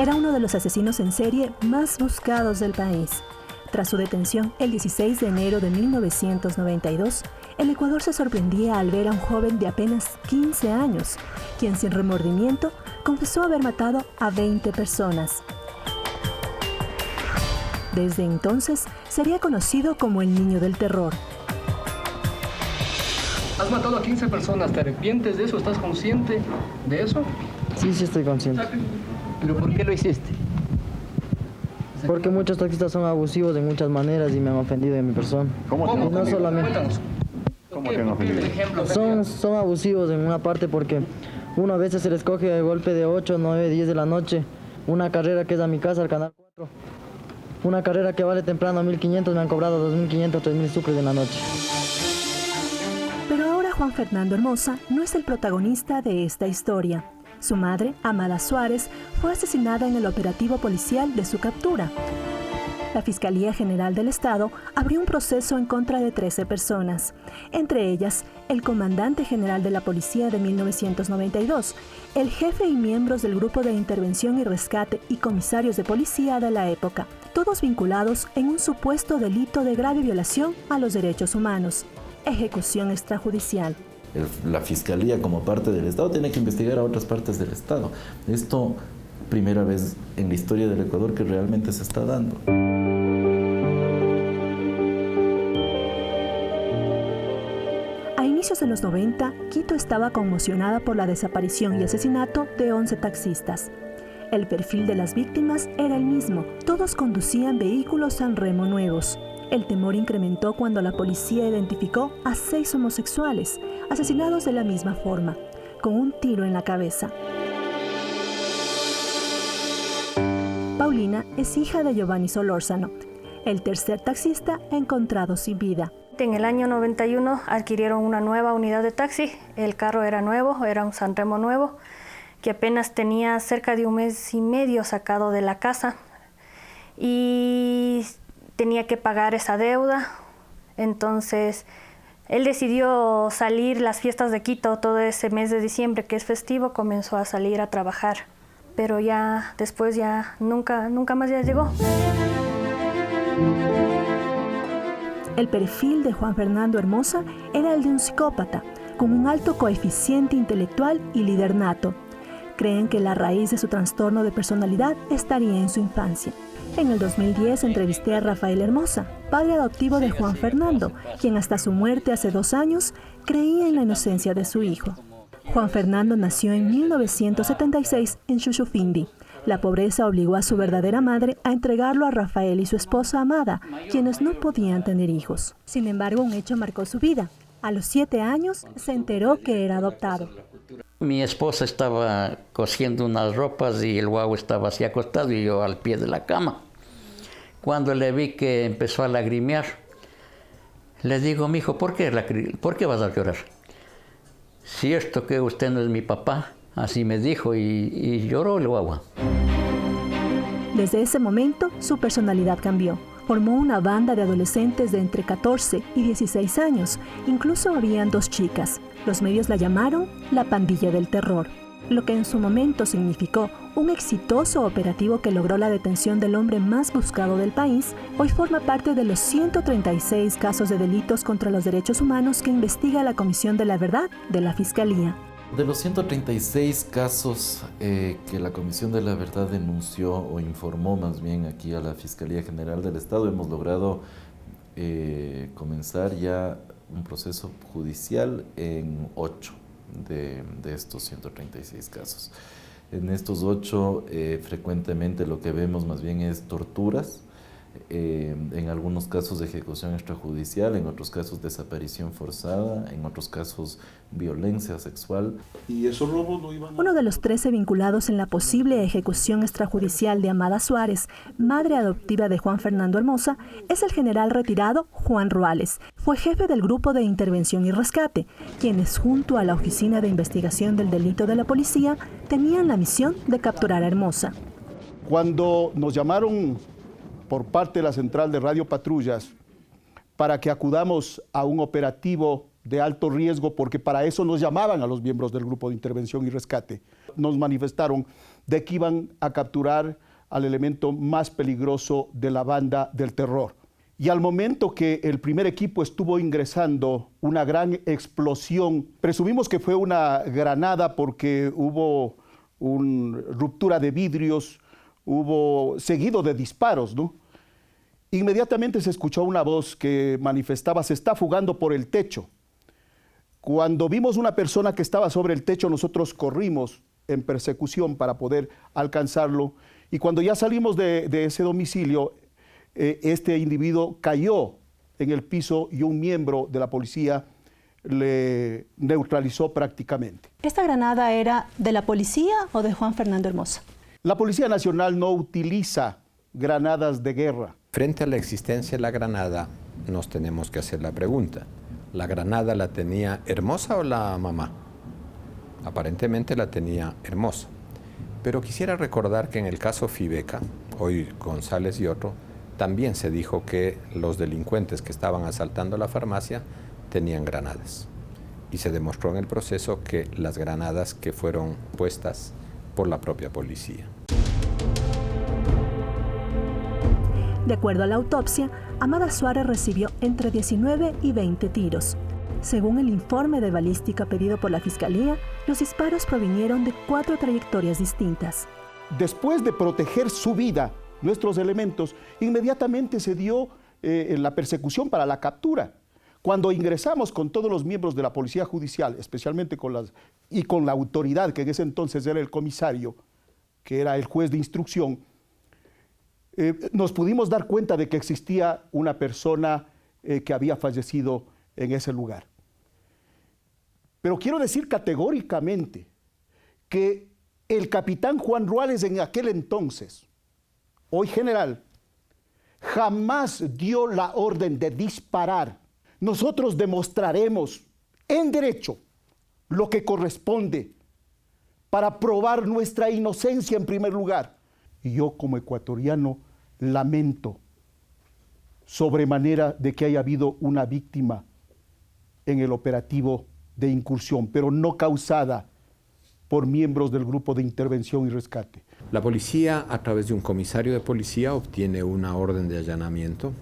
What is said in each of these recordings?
Era uno de los asesinos en serie más buscados del país. Tras su detención el 16 de enero de 1992, el Ecuador se sorprendía al ver a un joven de apenas 15 años, quien sin remordimiento confesó haber matado a 20 personas. Desde entonces sería conocido como el Niño del Terror. Has matado a 15 personas, ¿te arrepientes de eso? ¿Estás consciente de eso? Sí, estoy consciente. ¿Pero por qué lo hiciste? Porque muchos taxistas son abusivos de muchas maneras y me han ofendido de mi persona. ¿Cómo? Y no solamente. Cuéntanos. ¿Cómo te han ofendido? Son abusivos en una parte porque uno a veces se les coge de golpe de 8, 9, 10 de la noche. Una carrera que es a mi casa, al Canal 4. Una carrera que vale temprano 1.500, me han cobrado 2.500, 3.000 sucres en la noche. Pero ahora Juan Fernando Hermosa no es el protagonista de esta historia. Su madre, Amada Suárez, fue asesinada en el operativo policial de su captura. La Fiscalía General del Estado abrió un proceso en contra de 13 personas, entre ellas el comandante general de la policía de 1992, el jefe y miembros del Grupo de Intervención y Rescate y comisarios de policía de la época, todos vinculados en un supuesto delito de grave violación a los derechos humanos, ejecución extrajudicial. La Fiscalía, como parte del Estado, tiene que investigar a otras partes del Estado. Esto, primera vez en la historia del Ecuador que realmente se está dando. A inicios de los 90, Quito estaba conmocionada por la desaparición y asesinato de 11 taxistas. El perfil de las víctimas era el mismo, todos conducían vehículos Sanremo nuevos. El temor incrementó cuando la policía identificó a 6 homosexuales, asesinados de la misma forma, con un tiro en la cabeza. Paulina es hija de Giovanni Solórzano, el tercer taxista encontrado sin vida. En el año 91 adquirieron una nueva unidad de taxi. El carro era nuevo, era un Sanremo nuevo, que apenas tenía cerca de 1 mes y medio sacado de la casa. Y tenía que pagar esa deuda. Entonces, él decidió salir las fiestas de Quito todo ese mes de diciembre, que es festivo, comenzó a salir a trabajar. Pero ya después nunca más ya llegó. El perfil de Juan Fernando Hermosa era el de un psicópata, con un alto coeficiente intelectual y líder nato. Creen que la raíz de su trastorno de personalidad estaría en su infancia. En el 2010 entrevisté a Rafael Hermosa, padre adoptivo de Juan Fernando, quien hasta su muerte hace 2 años creía en la inocencia de su hijo. Juan Fernando nació en 1976 en Chuchufindi. La pobreza obligó a su verdadera madre a entregarlo a Rafael y su esposa Amada, quienes no podían tener hijos. Sin embargo, un hecho marcó su vida. A los 7 años se enteró que era adoptado. Mi esposa estaba cosiendo unas ropas y el guagua estaba así acostado y yo al pie de la cama. Cuando le vi que empezó a lagrimear, le digo, mijo, ¿por qué vas a llorar? Cierto que usted no es mi papá, así me dijo y lloró el guagua. Desde ese momento, su personalidad cambió. Formó una banda de adolescentes de entre 14 y 16 años. Incluso habían 2 chicas. Los medios la llamaron la Pandilla del Terror, lo que en su momento significó un exitoso operativo que logró la detención del hombre más buscado del país. Hoy forma parte de los 136 casos de delitos contra los derechos humanos que investiga la Comisión de la Verdad de la Fiscalía. De los 136 casos que la Comisión de la Verdad denunció o informó más bien aquí a la Fiscalía General del Estado, hemos logrado comenzar ya un proceso judicial en 8 de estos 136 casos. En estos 8 frecuentemente lo que vemos más bien es torturas, en algunos casos de ejecución extrajudicial, en otros casos desaparición forzada, en otros casos violencia sexual. Y esos robos no iban a... Uno de los 13 vinculados en la posible ejecución extrajudicial de Amada Suárez, madre adoptiva de Juan Fernando Hermosa, es el general retirado Juan Ruales. Fue jefe del Grupo de Intervención y Rescate, quienes junto a la Oficina de Investigación del Delito de la Policía tenían la misión de capturar a Hermosa. Cuando nos llamaron por parte de la Central de Radio Patrullas para que acudamos a un operativo de alto riesgo, porque para eso nos llamaban a los miembros del Grupo de Intervención y Rescate. Nos manifestaron de que iban a capturar al elemento más peligroso de la banda del terror. Y al momento que el primer equipo estuvo ingresando, una gran explosión, presumimos que fue una granada porque hubo una ruptura de vidrios, hubo seguido de disparos, ¿no? Inmediatamente se escuchó una voz que manifestaba: se está fugando por el techo. Cuando vimos una persona que estaba sobre el techo, nosotros corrimos en persecución para poder alcanzarlo. Y cuando ya salimos de ese domicilio, este individuo cayó en el piso y un miembro de la policía le neutralizó prácticamente. ¿Esta granada era de la policía o de Juan Fernando Hermosa? La Policía Nacional no utiliza granadas de guerra. Frente a la existencia de la granada, nos tenemos que hacer la pregunta: ¿la granada la tenía Hermosa o la mamá? Aparentemente la tenía Hermosa. Pero quisiera recordar que en el caso Fibeca, hoy González y otro, también se dijo que los delincuentes que estaban asaltando la farmacia tenían granadas. Y se demostró en el proceso que las granadas que fueron puestas por la propia policía. De acuerdo a la autopsia, Amada Suárez recibió entre 19 y 20 tiros. Según el informe de balística pedido por la Fiscalía, los disparos provinieron de 4 trayectorias distintas. Después de proteger su vida, nuestros elementos, inmediatamente se dio la persecución para la captura. Cuando ingresamos con todos los miembros de la Policía Judicial, especialmente con la autoridad, que en ese entonces era el comisario, que era el juez de instrucción, nos pudimos dar cuenta de que existía una persona que había fallecido en ese lugar. Pero quiero decir categóricamente que el capitán Juan Ruales en aquel entonces, hoy general, jamás dio la orden de disparar. Nosotros demostraremos en derecho lo que corresponde para probar nuestra inocencia en primer lugar. Y yo como ecuatoriano lamento sobremanera de que haya habido una víctima en el operativo de incursión, pero no causada por miembros del grupo de intervención y rescate. La policía, a través de un comisario de policía, obtiene una orden de allanamiento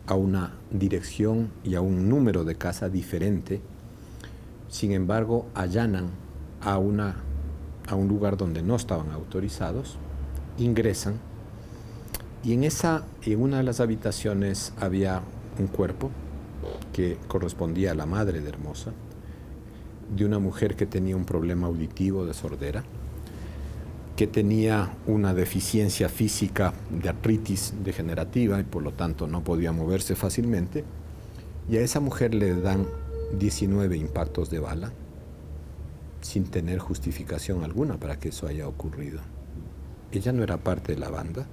a una dirección y a un número de casa diferente. Sin embargo, allanan a un lugar donde no estaban autorizados, ingresan y en una de las habitaciones había un cuerpo que correspondía a la madre de Hermosa, de una mujer que tenía un problema auditivo de sordera, que tenía una deficiencia física de artritis degenerativa y por lo tanto no podía moverse fácilmente, y a esa mujer le dan 19 impactos de bala sin tener justificación alguna para que eso haya ocurrido. Ella no era parte de la banda,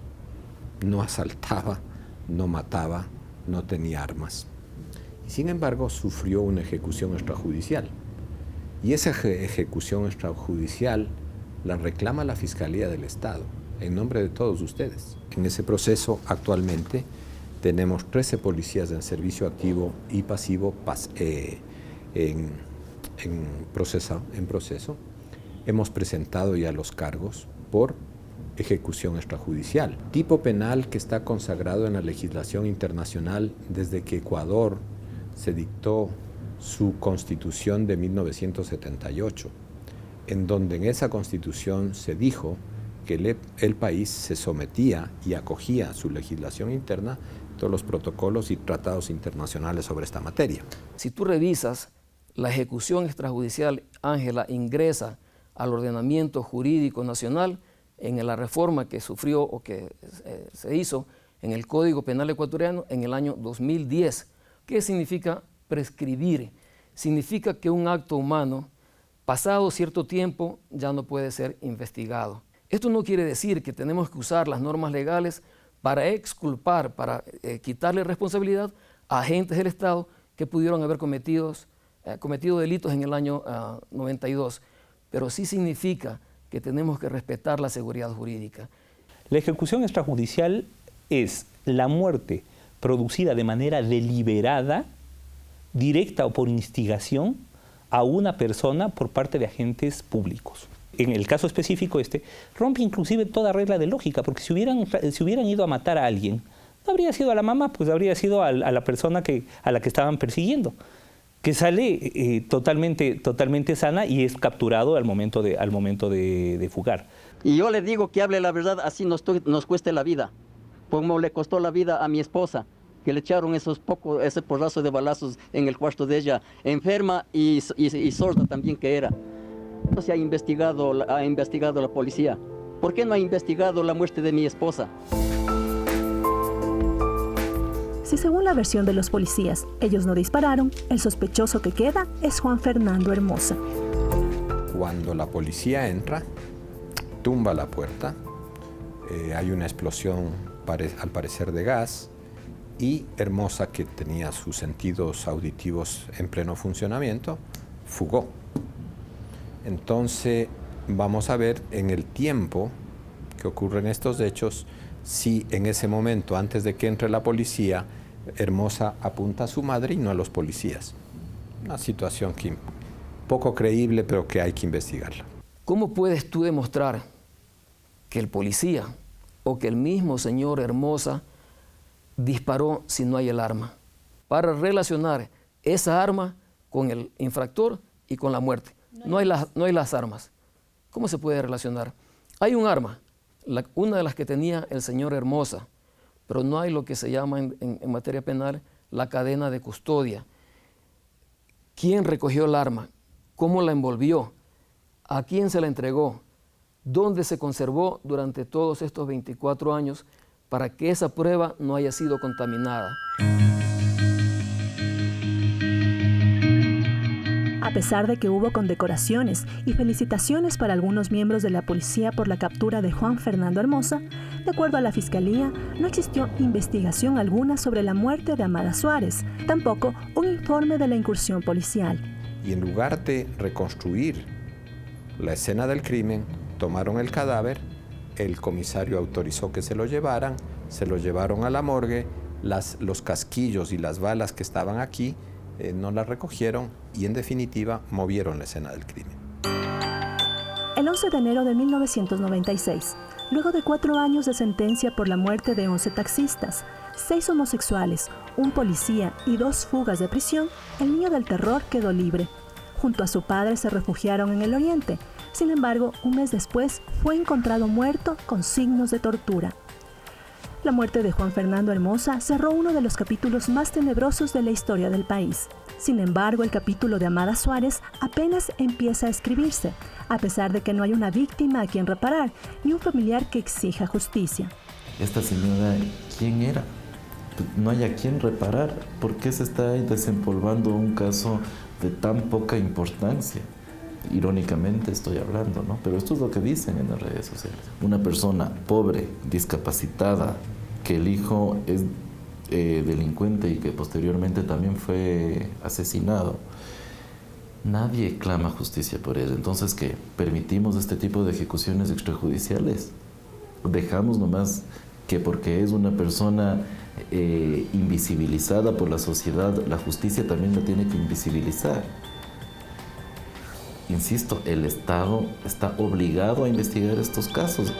no asaltaba, no mataba, no tenía armas. Y sin embargo sufrió una ejecución extrajudicial. Y esa ejecución extrajudicial la reclama la Fiscalía del Estado, en nombre de todos ustedes. En ese proceso actualmente tenemos 13 policías en servicio activo y pasivo en proceso. Hemos presentado ya los cargos por ejecución extrajudicial, tipo penal que está consagrado en la legislación internacional desde que Ecuador se dictó su constitución de 1978, en donde en esa constitución se dijo que el país se sometía y acogía a su legislación interna todos los protocolos y tratados internacionales sobre esta materia. Si tú revisas la ejecución extrajudicial, Ángela, ingresa al ordenamiento jurídico nacional en la reforma que sufrió o que se hizo en el Código Penal ecuatoriano en el año 2010. ¿Qué significa prescribir? Significa que un acto humano, pasado cierto tiempo, ya no puede ser investigado. Esto no quiere decir que tenemos que usar las normas legales para exculpar, para quitarle responsabilidad a agentes del Estado que pudieron haber cometido delitos en el año 92, pero sí significa que tenemos que respetar la seguridad jurídica. La ejecución extrajudicial es la muerte producida de manera deliberada, directa o por instigación, a una persona por parte de agentes públicos. en el caso específico rompe inclusive toda regla de lógica, porque si hubieran ido a matar a alguien, no habría sido a la mamá, pues habría sido a la persona a la que estaban persiguiendo, que sale totalmente sana y es capturado al momento de fugar. Y yo le digo que hable la verdad, así nos cueste la vida, como le costó la vida a mi esposa, que le echaron ese porrazo de balazos en el cuarto de ella, enferma y sorda también que era. No se ha investigado la policía. ¿Por qué no ha investigado la muerte de mi esposa? Si según la versión de los policías, ellos no dispararon, el sospechoso que queda es Juan Fernando Hermosa. Cuando la policía entra, tumba la puerta, hay una explosión al parecer de gas, y Hermosa, que tenía sus sentidos auditivos en pleno funcionamiento, fugó. Entonces vamos a ver en el tiempo que ocurren estos hechos, si en ese momento, antes de que entre la policía, Hermosa apunta a su madre y no a los policías. Una situación poco creíble, pero que hay que investigarla. ¿Cómo puedes tú demostrar que el policía o que el mismo señor Hermosa disparó si no hay el arma? Para relacionar esa arma con el infractor y con la muerte. No hay las armas. ¿Cómo se puede relacionar? Hay un arma, una de las que tenía el señor Hermosa, pero no hay lo que se llama en materia penal la cadena de custodia. ¿Quién recogió el arma? ¿Cómo la envolvió? ¿A quién se la entregó? ¿Dónde se conservó durante todos estos 24 años para que esa prueba no haya sido contaminada? A pesar de que hubo condecoraciones y felicitaciones para algunos miembros de la policía por la captura de Juan Fernando Hermosa, de acuerdo a la Fiscalía, no existió investigación alguna sobre la muerte de Amada Suárez, tampoco un informe de la incursión policial. Y en lugar de reconstruir la escena del crimen, tomaron el cadáver, el comisario autorizó que se lo llevaron a la morgue, los casquillos y las balas que estaban aquí no las recogieron y en definitiva movieron la escena del crimen. El 11 de enero de 1996, luego de 4 años de sentencia por la muerte de 11 taxistas, 6 homosexuales, un policía y 2 fugas de prisión, el niño del terror quedó libre. Junto a su padre se refugiaron en el oriente. Sin embargo, un mes después fue encontrado muerto con signos de tortura. La muerte de Juan Fernando Hermosa cerró uno de los capítulos más tenebrosos de la historia del país. Sin embargo, el capítulo de Amada Suárez apenas empieza a escribirse, a pesar de que no hay una víctima a quien reparar ni un familiar que exija justicia. Esta señora, ¿quién era? No hay a quien reparar. ¿Por qué se está desempolvando un caso de tan poca importancia? Irónicamente estoy hablando, ¿no? Pero esto es lo que dicen en las redes sociales. Una persona pobre, discapacitada, que el hijo es delincuente y que posteriormente también fue asesinado. Nadie clama justicia por él. Entonces, ¿qué? ¿Permitimos este tipo de ejecuciones extrajudiciales? ¿Dejamos nomás que porque es una persona invisibilizada por la sociedad, la justicia también la tiene que invisibilizar? Insisto, el Estado está obligado a investigar estos casos.